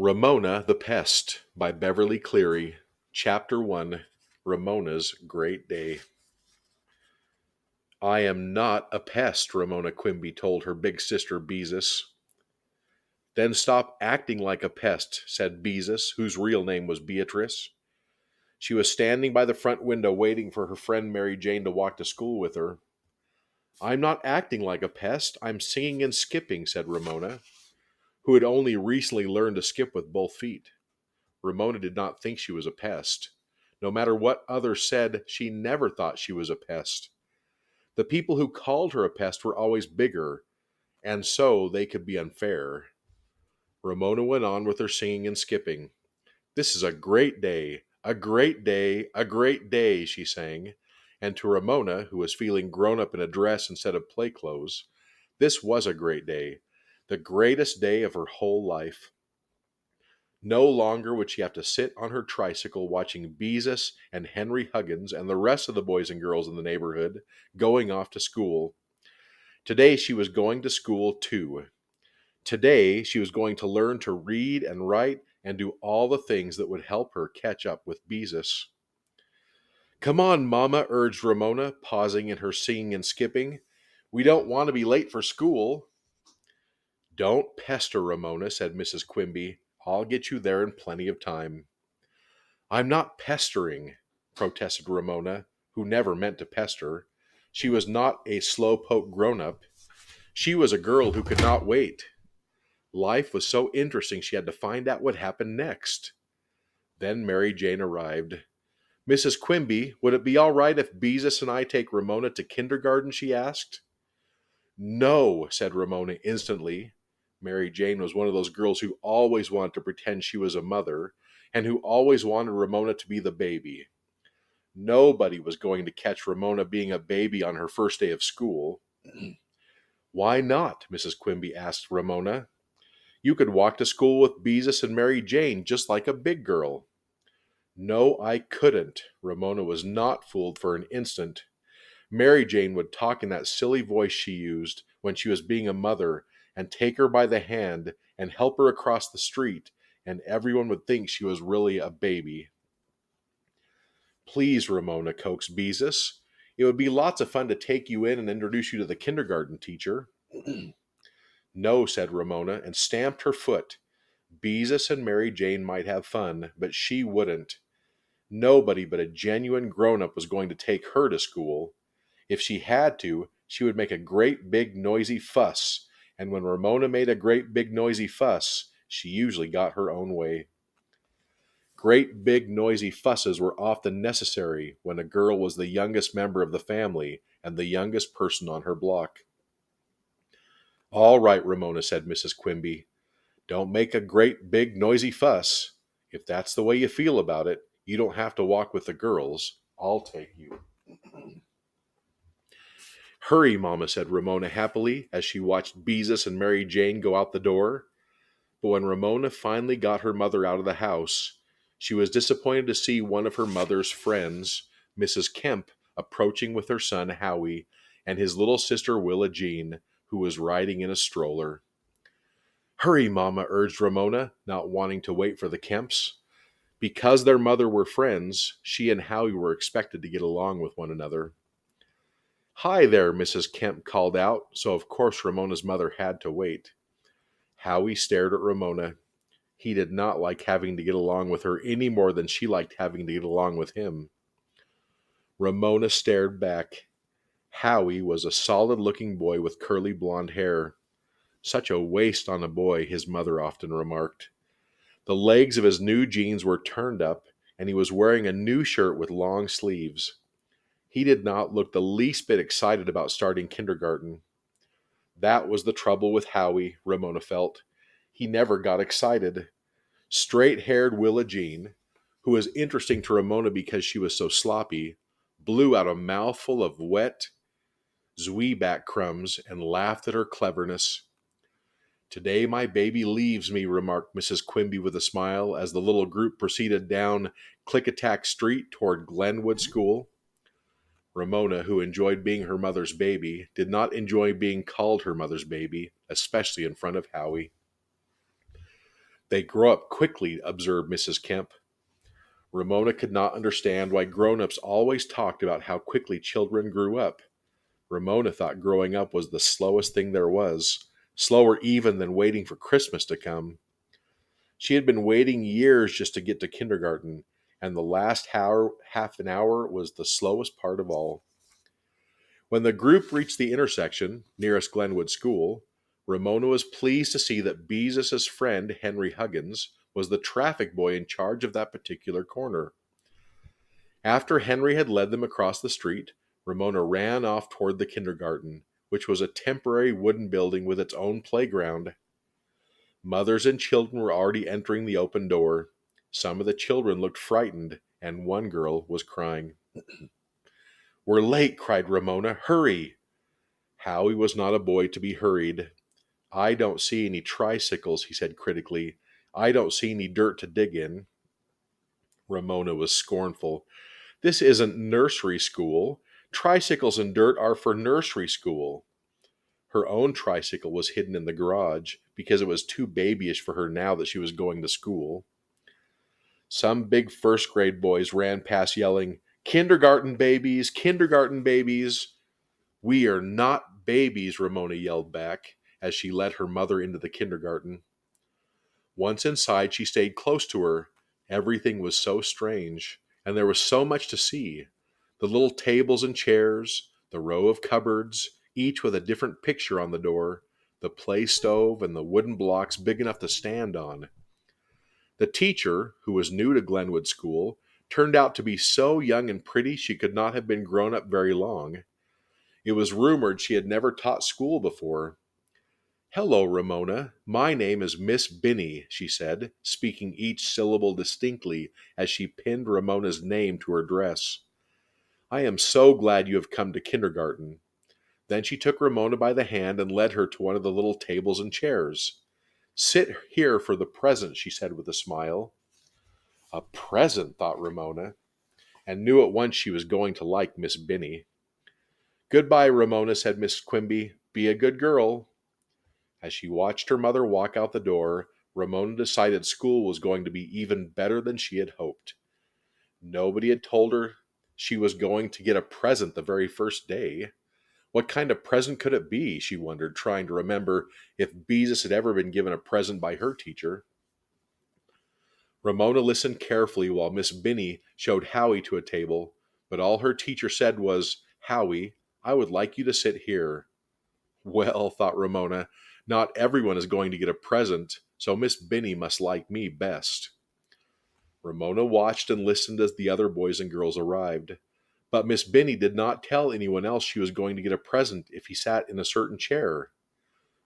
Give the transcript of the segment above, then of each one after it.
Ramona the Pest by Beverly Cleary. Chapter 1. Ramona's Great Day. I am not a pest, Ramona Quimby told her big sister Beezus. Then stop acting like a pest, said Beezus, whose real name was Beatrice. She was standing by the front window waiting for her friend Mary Jane to walk to school with her. I'm not acting like a pest, I'm singing and skipping, said Ramona, who had only recently learned to skip with both feet. Ramona did not think she was a pest. No matter what others said, she never thought she was a pest. The people who called her a pest were always bigger, and so they could be unfair. Ramona went on with her singing and skipping. This is a great day, a great day, a great day, she sang. And to Ramona, who was feeling grown up in a dress instead of play clothes, this was a great day, the greatest day of her whole life. No longer would she have to sit on her tricycle watching Beezus and Henry Huggins and the rest of the boys and girls in the neighborhood going off to school. Today she was going to school too. Today she was going to learn to read and write and do all the things that would help her catch up with Beezus. Come on, Mama, urged Ramona, pausing in her singing and skipping. We don't want to be late for school. Don't pester, Ramona, said Mrs. Quimby. I'll get you there in plenty of time. I'm not pestering, protested Ramona, who never meant to pester. She was not a slowpoke grown-up. She was a girl who could not wait. Life was so interesting she had to find out what happened next. Then Mary Jane arrived. Mrs. Quimby, would it be all right if Beezus and I take Ramona to kindergarten? She asked. No, said Ramona instantly. Mary Jane was one of those girls who always wanted to pretend she was a mother, and who always wanted Ramona to be the baby. Nobody was going to catch Ramona being a baby on her first day of school. Why not? Mrs. Quimby asked Ramona. You could walk to school with Beezus and Mary Jane just like a big girl. No, I couldn't. Ramona was not fooled for an instant. Mary Jane would talk in that silly voice she used when she was being a mother and take her by the hand and help her across the street, and everyone would think she was really a baby. Please, Ramona, coaxed Beezus. It would be lots of fun to take you in and introduce you to the kindergarten teacher. No, said Ramona, and stamped her foot. Beezus and Mary Jane might have fun, but she wouldn't. Nobody but a genuine grown-up was going to take her to school. If she had to, she would make a great big noisy fuss, and when Ramona made a great big noisy fuss, she usually got her own way. Great big noisy fusses were often necessary when a girl was the youngest member of the family and the youngest person on her block. All right, Ramona, said Mrs. Quimby. Don't make a great big noisy fuss. If that's the way you feel about it, you don't have to walk with the girls. I'll take you. Hurry, Mama, said Ramona happily as she watched Beezus and Mary Jane go out the door. But when Ramona finally got her mother out of the house, she was disappointed to see one of her mother's friends, Mrs. Kemp, approaching with her son Howie and his little sister Willa Jean, who was riding in a stroller. Hurry, Mama, urged Ramona, not wanting to wait for the Kemps. Because their mother were friends, she and Howie were expected to get along with one another. Hi there, Mrs. Kemp called out, so of course Ramona's mother had to wait. Howie stared at Ramona. He did not like having to get along with her any more than she liked having to get along with him. Ramona stared back. Howie was a solid-looking boy with curly blonde hair. Such a waste on a boy, his mother often remarked. The legs of his new jeans were turned up, and he was wearing a new shirt with long sleeves. He did not look the least bit excited about starting kindergarten. That was the trouble with Howie, Ramona felt. He never got excited. Straight-haired Willa Jean, who was interesting to Ramona because she was so sloppy, blew out a mouthful of wet zwieback crumbs and laughed at her cleverness. Today my baby leaves me, remarked Mrs. Quimby with a smile as the little group proceeded down Clickatack Street toward Glenwood School. Ramona, who enjoyed being her mother's baby, did not enjoy being called her mother's baby, especially in front of Howie. They grow up quickly, observed Mrs. Kemp. Ramona could not understand why grown-ups always talked about how quickly children grew up. Ramona thought growing up was the slowest thing there was, slower even than waiting for Christmas to come. She had been waiting years just to get to kindergarten, and the last half an hour was the slowest part of all. When the group reached the intersection nearest Glenwood School, Ramona was pleased to see that Beezus' friend, Henry Huggins, was the traffic boy in charge of that particular corner. After Henry had led them across the street, Ramona ran off toward the kindergarten, which was a temporary wooden building with its own playground. Mothers and children were already entering the open door. Some of the children looked frightened, and one girl was crying. "We're late," cried Ramona. "Hurry!" Howie was not a boy to be hurried. "I don't see any tricycles," he said critically. "I don't see any dirt to dig in." Ramona was scornful. "This isn't nursery school. Tricycles and dirt are for nursery school." Her own tricycle was hidden in the garage because it was too babyish for her now that she was going to school. Some big first grade boys ran past yelling, "Kindergarten babies! Kindergarten babies!" "We are not babies," Ramona yelled back as she led her mother into the kindergarten. Once inside, she stayed close to her. Everything was so strange, and there was so much to see. The little tables and chairs, the row of cupboards, each with a different picture on the door, the play stove, and the wooden blocks big enough to stand on. The teacher, who was new to Glenwood School, turned out to be so young and pretty she could not have been grown up very long. It was rumored she had never taught school before. "Hello, Ramona. My name is Miss Binny," she said, speaking each syllable distinctly as she pinned Ramona's name to her dress. "I am so glad you have come to kindergarten." Then she took Ramona by the hand and led her to one of the little tables and chairs. "Sit here for the present," she said with a smile. A present, thought Ramona, and knew at once she was going to like Miss Binny. "Goodbye, Ramona," said Miss Quimby. "Be a good girl." As she watched her mother walk out the door, Ramona decided school was going to be even better than she had hoped. Nobody had told her she was going to get a present the very first day. What kind of present could it be, she wondered, trying to remember if Beezus had ever been given a present by her teacher. Ramona listened carefully while Miss Binny showed Howie to a table, but all her teacher said was, "Howie, I would like you to sit here." Well, thought Ramona, not everyone is going to get a present, so Miss Binny must like me best. Ramona watched and listened as the other boys and girls arrived. But Miss Binny did not tell anyone else she was going to get a present if he sat in a certain chair.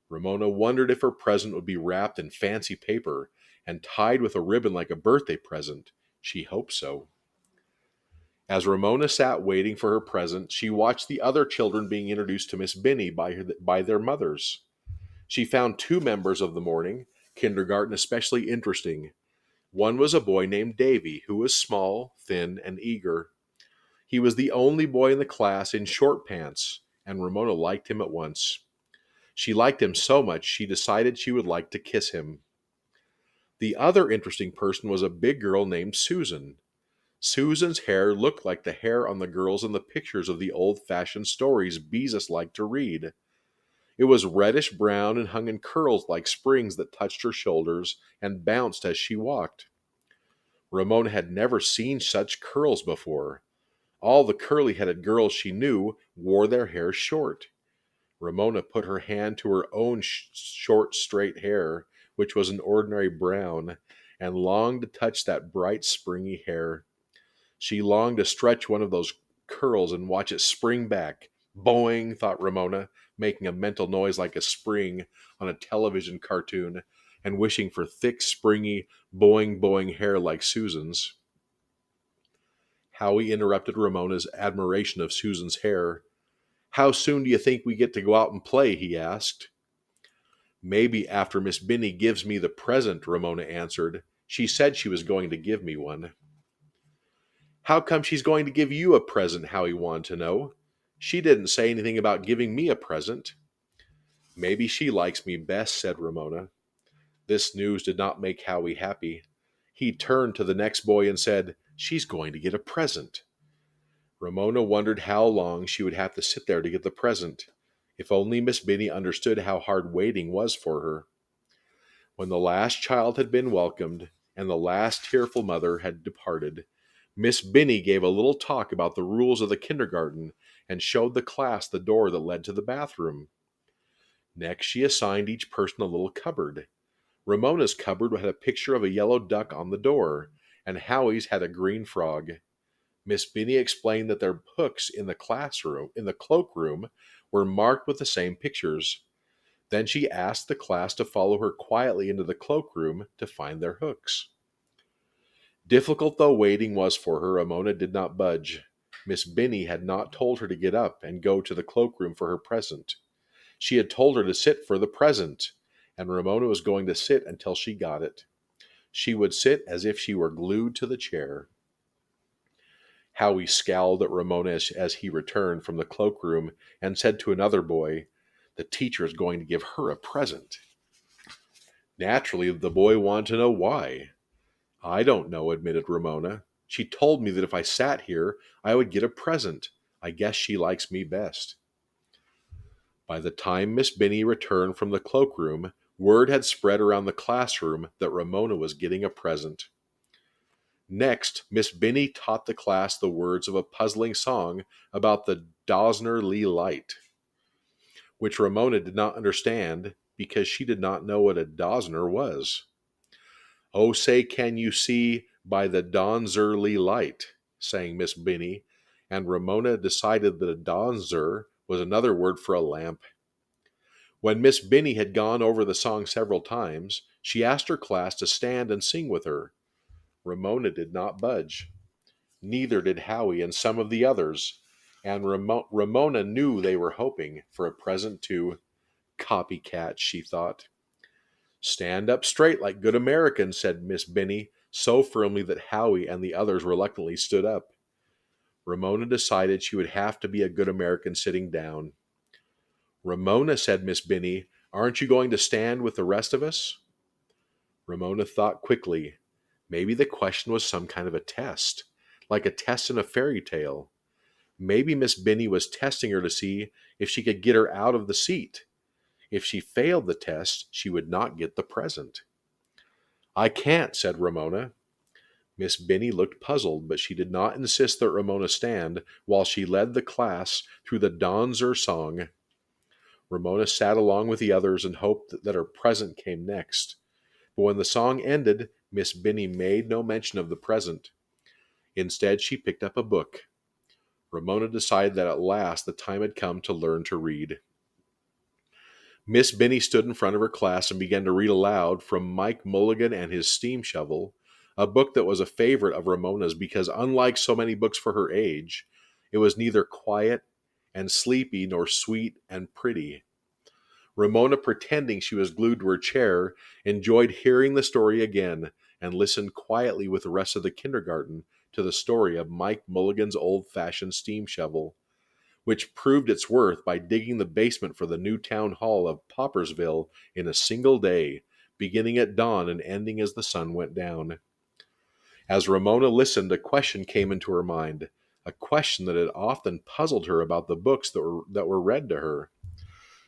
Ramona wondered if her present would be wrapped in fancy paper and tied with a ribbon like a birthday present. She hoped so. As Ramona sat waiting for her present, she watched the other children being introduced to Miss Binny by their mothers. She found two members of the morning kindergarten especially interesting. One was a boy named Davy, who was small, thin, and eager. He was the only boy in the class in short pants, and Ramona liked him at once. She liked him so much she decided she would like to kiss him. The other interesting person was a big girl named Susan. Susan's hair looked like the hair on the girls in the pictures of the old-fashioned stories Beezus liked to read. It was reddish brown and hung in curls like springs that touched her shoulders and bounced as she walked. Ramona had never seen such curls before. All the curly-headed girls she knew wore their hair short. Ramona put her hand to her own short, straight hair, which was an ordinary brown, and longed to touch that bright, springy hair. She longed to stretch one of those curls and watch it spring back. "Boing," thought Ramona, making a mental noise like a spring on a television cartoon, and wishing for thick, springy, boing, boing hair like Susan's. Howie interrupted Ramona's admiration of Susan's hair. "How soon do you think we get to go out and play?" he asked. "Maybe after Miss Binny gives me the present," Ramona answered. "She said she was going to give me one." "How come she's going to give you a present?" Howie wanted to know. "She didn't say anything about giving me a present." "Maybe she likes me best," said Ramona. This news did not make Howie happy. He turned to the next boy and said, "She's going to get a present." Ramona wondered how long she would have to sit there to get the present. If only Miss Binny understood how hard waiting was for her. When the last child had been welcomed and the last tearful mother had departed, Miss Binny gave a little talk about the rules of the kindergarten and showed the class the door that led to the bathroom. Next, she assigned each person a little cupboard. Ramona's cupboard had a picture of a yellow duck on the door, and Howie's had a green frog. Miss Binny explained that their hooks in the cloakroom, were marked with the same pictures. Then she asked the class to follow her quietly into the cloakroom to find their hooks. Difficult though waiting was for her, Ramona did not budge. Miss Binny had not told her to get up and go to the cloakroom for her present. She had told her to sit for the present, and Ramona was going to sit until she got it. She would sit as if she were glued to the chair. Howie scowled at Ramona as he returned from the cloakroom and said to another boy, "The teacher is going to give her a present." Naturally, the boy wanted to know why. "I don't know," admitted Ramona. "She told me that if I sat here, I would get a present. I guess she likes me best." By the time Miss Binny returned from the cloakroom, word had spread around the classroom that Ramona was getting a present. Next, Miss Binny taught the class the words of a puzzling song about the Dosner Lee Light, which Ramona did not understand because she did not know what a Dosner was. "Oh, say, can you see by the dawn's early light," sang Miss Binny, and Ramona decided that a dawnzer was another word for a lamp. When Miss Binny had gone over the song several times, she asked her class to stand and sing with her. Ramona did not budge. Neither did Howie and some of the others, and Ramona knew they were hoping for a present too. Copycats, she thought. "Stand up straight like good Americans," said Miss Binny, so firmly that Howie and the others reluctantly stood up. Ramona decided she would have to be a good American sitting down. "Ramona," said Miss Binny, "aren't you going to stand with the rest of us?" Ramona thought quickly. Maybe the question was some kind of a test, like a test in a fairy tale. Maybe Miss Binny was testing her to see if she could get her out of the seat. If she failed the test, she would not get the present. "I can't," said Ramona. Miss Binny looked puzzled, but she did not insist that Ramona stand while she led the class through the Donzer song. Ramona sat along with the others and hoped that her present came next. But when the song ended, Miss Binny made no mention of the present. Instead, she picked up a book. Ramona decided that at last the time had come to learn to read. Miss Binny stood in front of her class and began to read aloud from Mike Mulligan and His Steam Shovel, a book that was a favorite of Ramona's because, unlike so many books for her age, it was neither quiet and sleepy nor sweet and pretty. Ramona, pretending she was glued to her chair, enjoyed hearing the story again and listened quietly with the rest of the kindergarten to the story of Mike Mulligan's old-fashioned steam shovel, which proved its worth by digging the basement for the new town hall of Poppersville in a single day, beginning at dawn and ending as the sun went down. As Ramona listened, a question came into her mind, a question that had often puzzled her about the books that were read to her.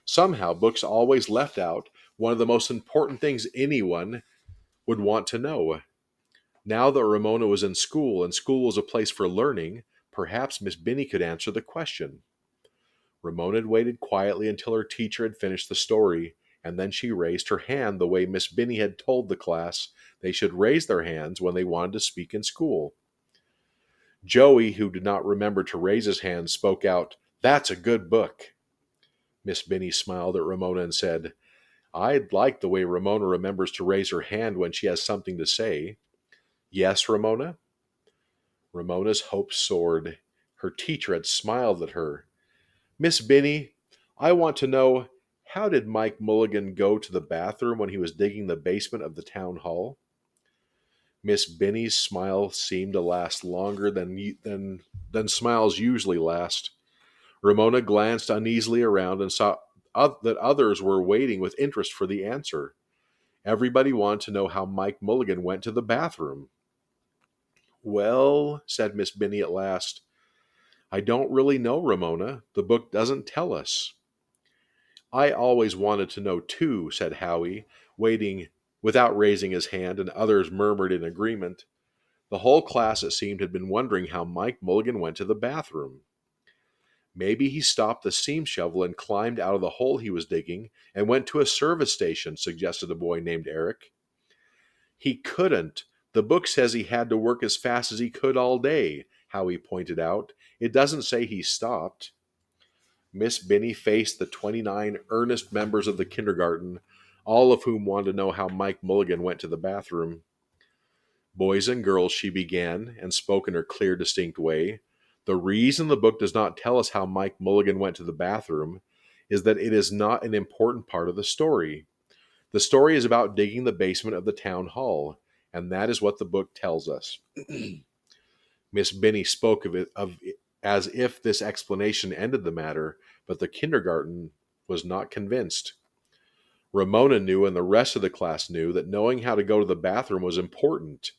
Somehow, books always left out one of the most important things anyone would want to know. Now that Ramona was in school, and school was a place for learning, perhaps Miss Binny could answer the question. Ramona had waited quietly until her teacher had finished the story, and then she raised her hand the way Miss Binny had told the class they should raise their hands when they wanted to speak in school. Joey, who did not remember to raise his hand, spoke out, "That's a good book." Miss Binny smiled at Ramona and said, "I'd like the way Ramona remembers to raise her hand when she has something to say." "Yes, Ramona?" Ramona's hopes soared. Her teacher had smiled at her. "Miss Binny, I want to know, how did Mike Mulligan go to the bathroom when he was digging the basement of the town hall?" Miss Binny's smile seemed to last longer than smiles usually last. Ramona glanced uneasily around and saw that others were waiting with interest for the answer. Everybody wanted to know how Mike Mulligan went to the bathroom. "Well," said Miss Binny at last, "I don't really know, Ramona. The book doesn't tell us." "I always wanted to know too," said Howie, waiting without raising his hand, and others murmured in agreement. The whole class, it seemed, had been wondering how Mike Mulligan went to the bathroom. "Maybe he stopped the steam shovel and climbed out of the hole he was digging and went to a service station," suggested a boy named Eric. "He couldn't. The book says he had to work as fast as he could all day," Howie pointed out. "It doesn't say he stopped." Miss Binny faced the 29 earnest members of the kindergarten, all of whom wanted to know how Mike Mulligan went to the bathroom. "Boys and girls," she began, and spoke in her clear, distinct way, "the reason the book does not tell us how Mike Mulligan went to the bathroom is that it is not an important part of the story. The story is about digging the basement of the town hall, and that is what the book tells us." Miss Binny spoke of it as if this explanation ended the matter, but the kindergarten was not convinced. Ramona knew, and the rest of the class knew, that knowing how to go to the bathroom was important.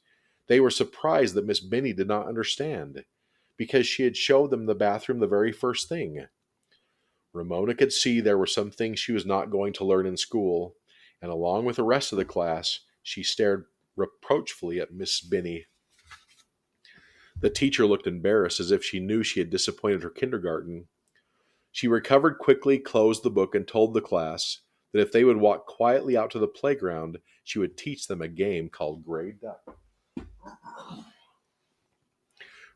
They were surprised that Miss Binny did not understand, because she had showed them the bathroom the very first thing. Ramona could see there were some things she was not going to learn in school, and along with the rest of the class, she stared reproachfully at Miss Binny. The teacher looked embarrassed, as if she knew she had disappointed her kindergarten. She recovered quickly, closed the book, and told the class that if they would walk quietly out to the playground, she would teach them a game called Gray Duck.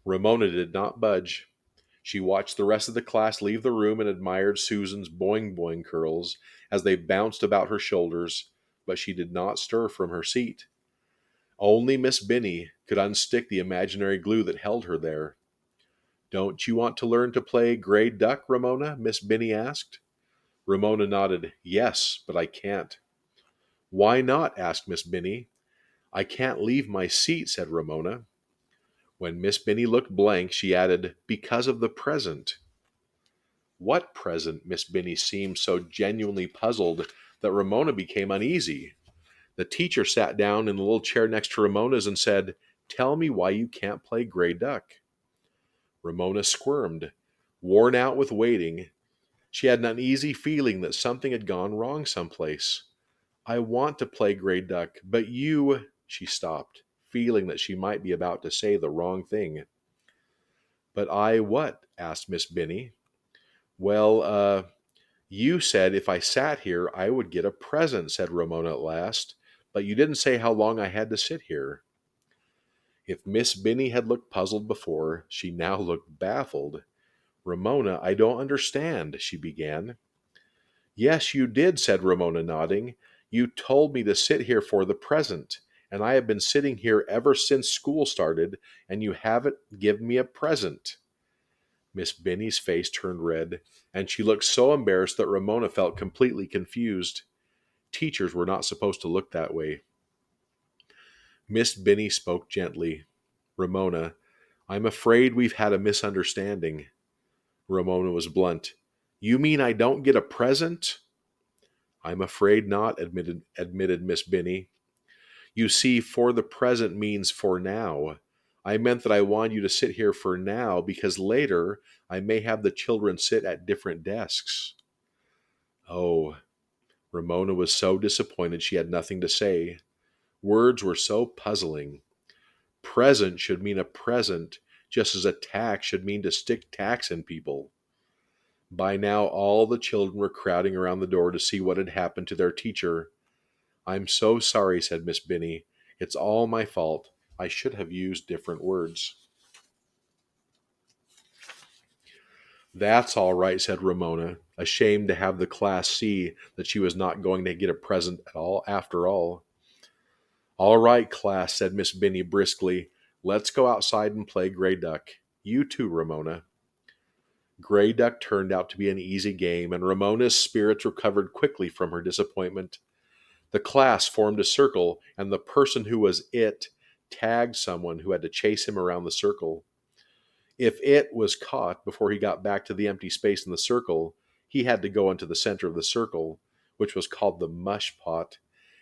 Ramona did not budge. She watched the rest of the class leave the room and admired Susan's boing boing curls as they bounced about her shoulders, but she did not stir from her seat. Only Miss Binny could unstick the imaginary glue that held her there. "Don't you want to learn to play Gray Duck, Ramona?" Miss Binny asked. Ramona nodded. "Yes, but I can't." "Why not?" asked Miss Binny. "I can't leave my seat," said Ramona. When Miss Binny looked blank, she added, "Because of the present." "What present?" Miss Binny seemed so genuinely puzzled that Ramona became uneasy. The teacher sat down in the little chair next to Ramona's and said, "Tell me why you can't play Gray Duck." Ramona squirmed. Worn out with waiting, she had an uneasy feeling that something had gone wrong someplace. "I want to play Gray Duck, but you—" She stopped, feeling that she might be about to say the wrong thing. "But I what?" asked Miss Binny. "Well, you said if I sat here, I would get a present," said Ramona at last. "But you didn't say how long I had to sit here." If Miss Binny had looked puzzled before, she now looked baffled. "Ramona, I don't understand," she began. "Yes, you did," said Ramona, nodding. "You told me to sit here for the present, and I have been sitting here ever since school started, and you haven't given me a present." Miss Binny's face turned red, and she looked so embarrassed that Ramona felt completely confused. Teachers were not supposed to look that way. Miss Binny spoke gently. "Ramona, I'm afraid we've had a misunderstanding." Ramona was blunt. "You mean I don't get a present?" "I'm afraid not," admitted Miss Binny. "You see, for the present means for now. I meant that I want you to sit here for now because later I may have the children sit at different desks." Oh, Ramona was so disappointed she had nothing to say. Words were so puzzling. Present should mean a present, just as a tax should mean to stick tacks in people. By now, all the children were crowding around the door to see what had happened to their teacher. "I'm so sorry," said Miss Binny. "It's all my fault. I should have used different words." "That's all right," said Ramona, ashamed to have the class see that she was not going to get a present at all after all. "All right, class," said Miss Binny briskly. "Let's go outside and play Gray Duck. You too, Ramona." Gray Duck turned out to be an easy game, and Ramona's spirits recovered quickly from her disappointment. The class formed a circle, and the person who was it tagged someone who had to chase him around the circle. If it was caught before he got back to the empty space in the circle, he had to go into the center of the circle, which was called the mush pot,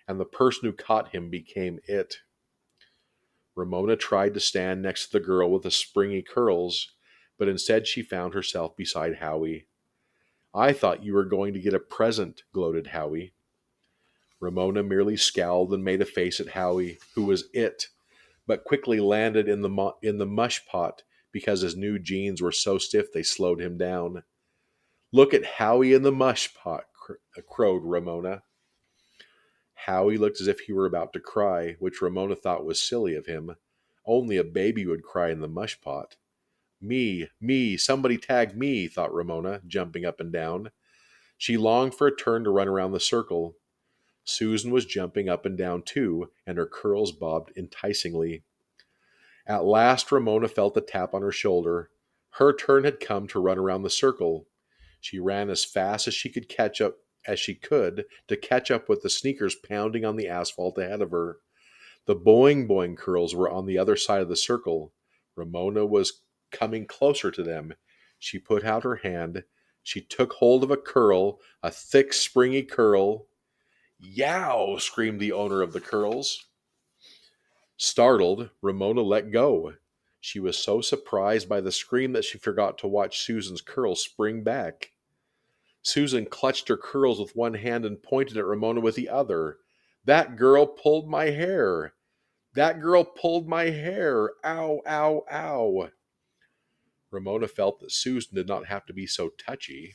and the person who caught him became it. Ramona tried to stand next to the girl with the springy curls, but instead she found herself beside Howie. I thought you were going to get a present, gloated Howie. Ramona merely scowled and made a face at Howie, who was it, but quickly landed in the mush pot because his new jeans were so stiff they slowed him down. Look at Howie in the mush pot, crowed Ramona. Howie looked as if he were about to cry, which Ramona thought was silly of him. Only a baby would cry in the mush pot. Me, somebody tag me, thought Ramona, jumping up and down. She longed for a turn to run around the circle. Susan was jumping up and down too, and her curls bobbed enticingly. At last Ramona felt a tap on her shoulder. Her turn had come to run around the circle. She ran as fast as she could to catch up with the sneakers pounding on the asphalt ahead of her. The boing boing curls were on the other side of the circle. Ramona was coming closer to them. She put out her hand. She took hold of a curl, a thick, springy curl. Yow! Screamed the owner of the curls. Startled, Ramona let go. She was so surprised by the scream that she forgot to watch Susan's curls spring back. Susan clutched her curls with one hand and pointed at Ramona with the other. That girl pulled my hair. That girl pulled my hair. Ow, ow, ow. Ramona felt that Susan did not have to be so touchy.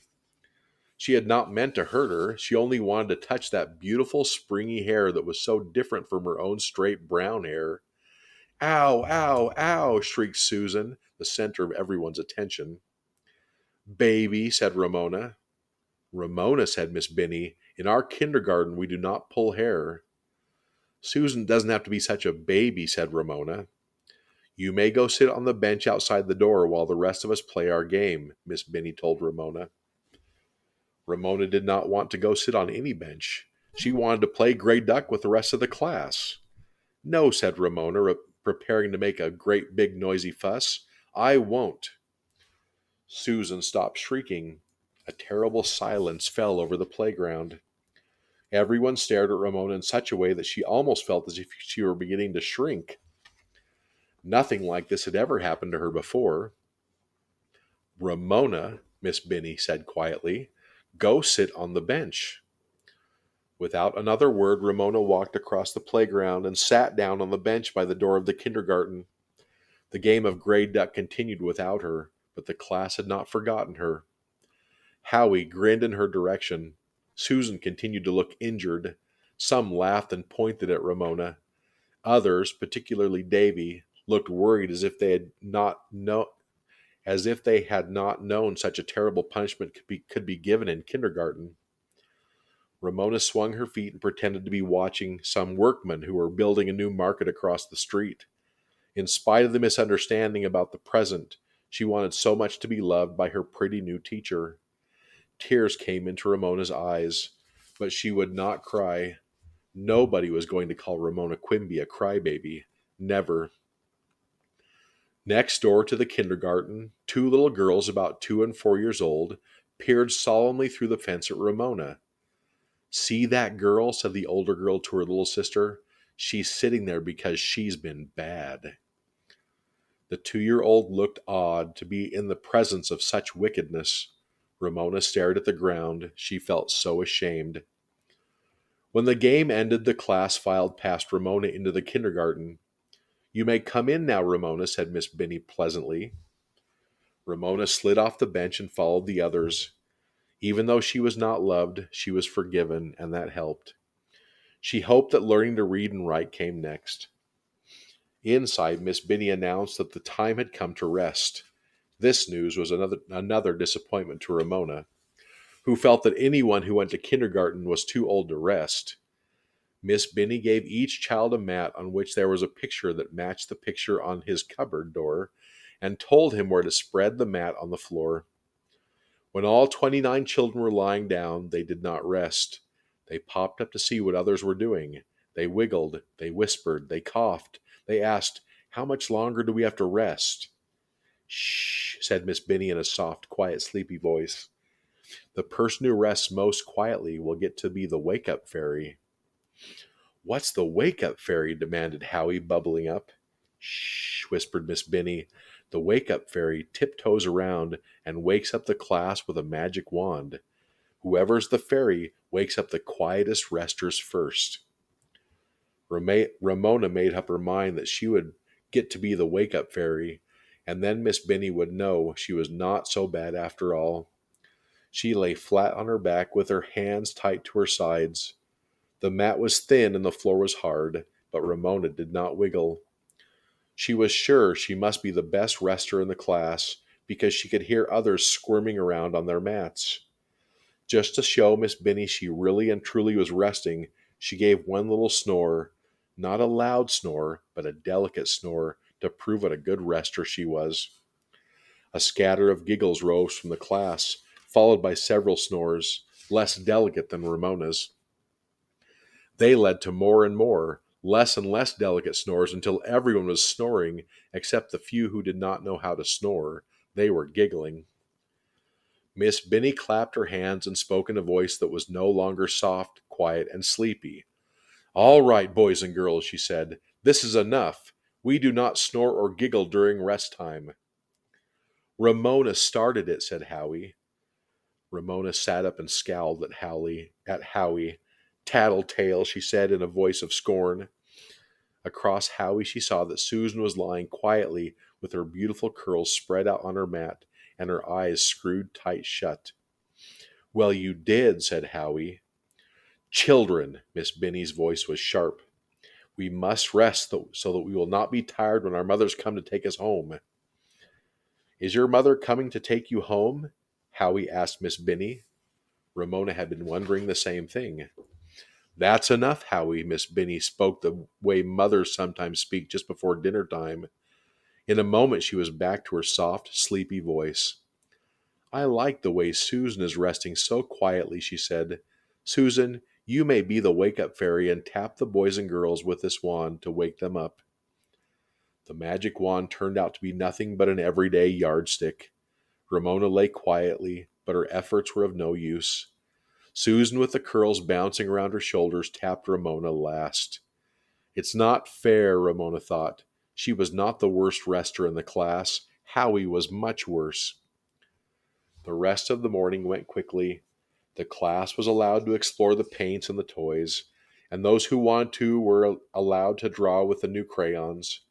She had not meant to hurt her. She only wanted to touch that beautiful springy hair that was so different from her own straight brown hair. Ow, ow, ow, shrieked Susan, the center of everyone's attention. Baby, said Ramona. Ramona, said Miss Binny, in our kindergarten we do not pull hair. Susan doesn't have to be such a baby, said Ramona. You may go sit on the bench outside the door while the rest of us play our game, Miss Binny told Ramona. Ramona did not want to go sit on any bench. She wanted to play gray duck with the rest of the class. No, said Ramona, preparing to make a great big noisy fuss. I won't. Susan stopped shrieking. A terrible silence fell over the playground. Everyone stared at Ramona in such a way that she almost felt as if she were beginning to shrink. Nothing like this had ever happened to her before. Ramona, Miss Binny said quietly, go sit on the bench. Without another word, Ramona walked across the playground and sat down on the bench by the door of the kindergarten. The game of gray duck continued without her, but the class had not forgotten her. Howie grinned in her direction. Susan continued to look injured. Some laughed and pointed at Ramona. Others, particularly Davy, looked worried as if they had not known such a terrible punishment could be given in kindergarten. Ramona swung her feet and pretended to be watching some workmen who were building a new market across the street. In spite of the misunderstanding about the present, she wanted so much to be loved by her pretty new teacher. Tears came into Ramona's eyes, but she would not cry. Nobody was going to call Ramona Quimby a crybaby. Never. Next door to the kindergarten, two little girls about 2 and 4 years old peered solemnly through the fence at Ramona. See that girl, said the older girl to her little sister. She's sitting there because she's been bad. The 2-year-old looked awed to be in the presence of such wickedness. Ramona stared at the ground. She felt so ashamed. When the game ended, the class filed past Ramona into the kindergarten. You may come in now, Ramona, said Miss Binny pleasantly. Ramona slid off the bench and followed the others. Even though she was not loved, she was forgiven, and that helped. She hoped that learning to read and write came next. Inside, Miss Binny announced that the time had come to rest. This news was another disappointment to Ramona, who felt that anyone who went to kindergarten was too old to rest. Miss Binny gave each child a mat on which there was a picture that matched the picture on his cupboard door, and told him where to spread the mat on the floor. When all 29 children were lying down, they did not rest. They popped up to see what others were doing. They wiggled, they whispered, they coughed. They asked, how much longer do we have to rest? Shh, said Miss Binny in a soft, quiet, sleepy voice. The person who rests most quietly will get to be the wake-up fairy. What's the wake-up fairy? Demanded Howie, bubbling up. Shh, whispered Miss Benny. The wake-up fairy tiptoes around and wakes up the class with a magic wand. Whoever's the fairy wakes up the quietest resters first. Ramona made up her mind that she would get to be the wake-up fairy, and then Miss Benny would know she was not so bad after all. She lay flat on her back with her hands tight to her sides. The mat was thin and the floor was hard, but Ramona did not wiggle. She was sure she must be the best rester in the class because she could hear others squirming around on their mats. Just to show Miss Benny she really and truly was resting, she gave one little snore, not a loud snore, but a delicate snore, to prove what a good rester she was. A scatter of giggles rose from the class, followed by several snores, less delicate than Ramona's. They led to more and more, less and less delicate snores until everyone was snoring except the few who did not know how to snore. They were giggling. Miss Benny clapped her hands and spoke in a voice that was no longer soft, quiet, and sleepy. All right, boys and girls, she said. This is enough. We do not snore or giggle during rest time. Ramona started it, said Howie. Ramona sat up and scowled at Howie. Tattletale, she said in a voice of scorn. Across Howie she saw that Susan was lying quietly with her beautiful curls spread out on her mat and her eyes screwed tight shut. Well, you did, said Howie. Children, Miss Benny's voice was sharp. We must rest so that we will not be tired when our mothers come to take us home. Is your mother coming to take you home? Howie asked Miss Benny. Ramona had been wondering the same thing. That's enough, Howie. Miss Benny spoke the way mothers sometimes speak just before dinner time. In a moment she was back to her soft, sleepy voice. I like the way Susan is resting so quietly, she said. Susan, you may be the wake-up fairy and tap the boys and girls with this wand to wake them up. The magic wand turned out to be nothing but an everyday yardstick. Ramona lay quietly, but her efforts were of no use. Susan, with the curls bouncing around her shoulders, tapped Ramona last. It's not fair, Ramona thought. She was not the worst rester in the class. Howie was much worse. The rest of the morning went quickly. The class was allowed to explore the paints and the toys, and those who wanted to were allowed to draw with the new crayons.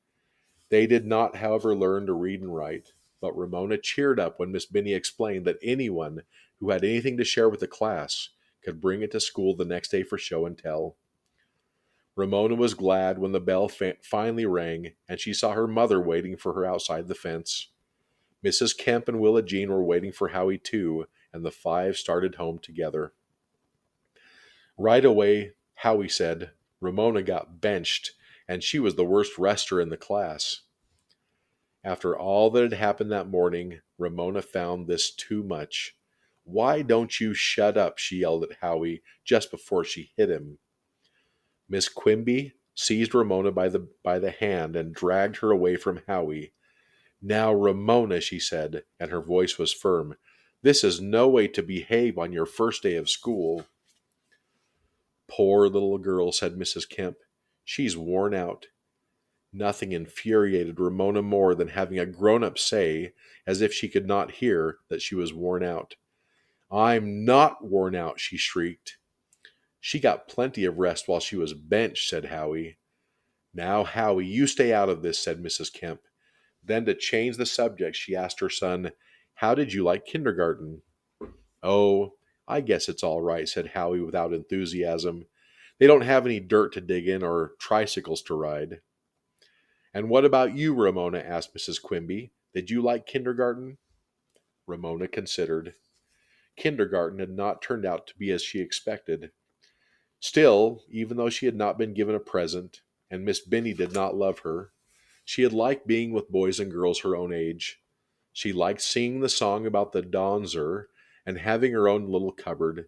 They did not, however, learn to read and write, but Ramona cheered up when Miss Benny explained that anyone who had anything to share with the class could bring it to school the next day for show and tell. Ramona was glad when the bell finally rang and she saw her mother waiting for her outside the fence. Mrs. Kemp and Willa Jean were waiting for Howie too, and the five started home together. Right away, Howie said, Ramona got benched, and she was the worst rester in the class. After all that had happened that morning, Ramona found this too much. Why don't you shut up? She yelled at Howie just before she hit him. Miss Quimby seized Ramona by the hand and dragged her away from Howie. Now, Ramona, she said, and her voice was firm, this is no way to behave on your first day of school. Poor little girl, said Mrs. Kemp. She's worn out. Nothing infuriated Ramona more than having a grown-up say, as if she could not hear, that she was worn out. I'm not worn out, she shrieked. She got plenty of rest while she was benched, said Howie. Now, Howie, you stay out of this, said Mrs. Kemp. Then, to change the subject, she asked her son, How did you like kindergarten? Oh, I guess it's all right, said Howie without enthusiasm. They don't have any dirt to dig in or tricycles to ride. And what about you, Ramona? Asked Mrs. Quimby. Did you like kindergarten? Ramona considered. Kindergarten had not turned out to be as she expected. Still, even though she had not been given a present, and Miss Benny did not love her, she had liked being with boys and girls her own age. She liked singing the song about the Donzer and having her own little cupboard.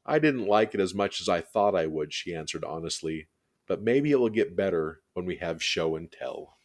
I didn't like it as much as I thought I would, she answered honestly, but maybe it will get better when we have show and tell.